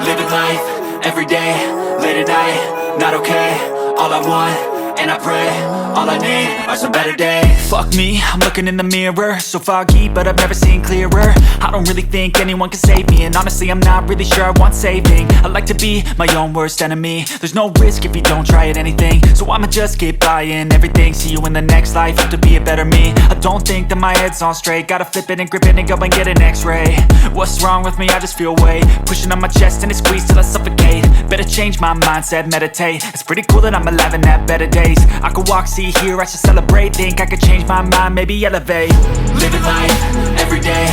Living life, everyday, late at night, not okay. All I want, and I pray, all I need are some better days. Fuck me, I'm looking in the mirror, so foggy, but I've never seen clearer. I don't really think anyone can save me, and honestly I'm not really sure I want saving. I like to be my own worst enemy. There's no risk if you don't try at anything, so I'ma just keep buying everything. See you in the next life, have to be a better me. I don't think that my head's on straight, gotta flip it and grip it and go and get an x-ray. What's wrong with me? I just feel weight pushing on my chest and it squeezes till I suffocate. Better change my mindset, meditate. It's pretty cool that I'm alive and have better days. I could walk, see, hear, I should celebrate. Think I could change my mind, maybe elevate. Living life, everyday,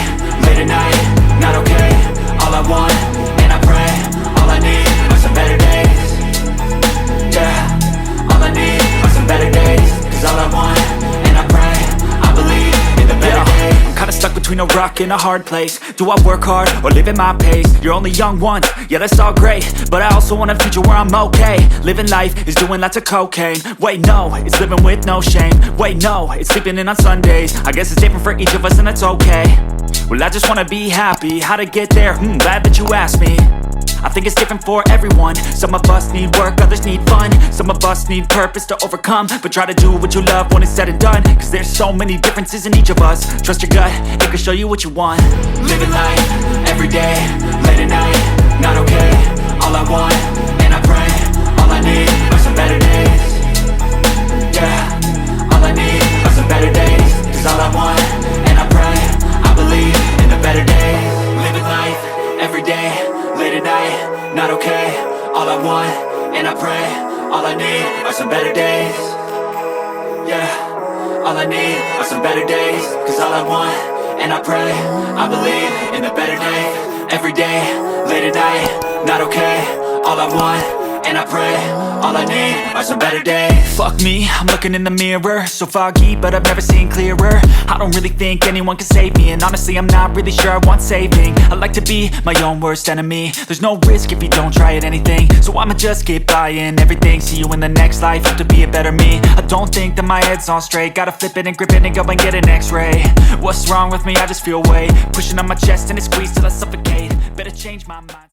late at night, not okay. All I want, and I pray, all I need are some better days. Yeah, all I need are some better days. Cause all I want, and I pray, I believe in the better days. I'm kinda stuck between a rock and a hard place. Do I work hard or live at my pace? You're only young once, yeah that's all great, but I also want a future where I'm okay. Living life is doing lots of cocaine. Wait no, it's living with no shame. Wait no, it's sleeping in on Sundays. I guess it's different for each of us and that's okay. Well I just wanna be happy, how to get there? Glad that you asked me. I think it's different for everyone. Some of us need work, others need fun. Some of us need purpose to overcome. But try to do what you love when it's said and done. Cause there's so many differences in each of us. Trust your gut, it can show you what you want. Living life, everyday, late at night, not okay. All I want, and I pray, all I need are some better days. Yeah, all I need are some better days. Cause all I want, and I pray, I believe in the better days. Living life, everyday, late at night, not okay. All I want, and I pray, all I need are some better days. Yeah, all I need are some better days. Cause all I want, and I pray, I believe in the better days. Every day, late at night, not okay. All I want, and I pray, all I need are some better days. Fuck me, I'm looking in the mirror, so foggy, but I've never seen clearer. I don't really think anyone can save me, and honestly I'm not really sure I want saving. I like to be my own worst enemy. There's no risk if you don't try at anything, so I'ma just keep buying everything. See you in the next life, have to be a better me. I don't think that my head's on straight, gotta flip it and grip it and go and get an x-ray. What's wrong with me? I just feel weight pushing on my chest and it squeezes till I suffocate. Better change my mind.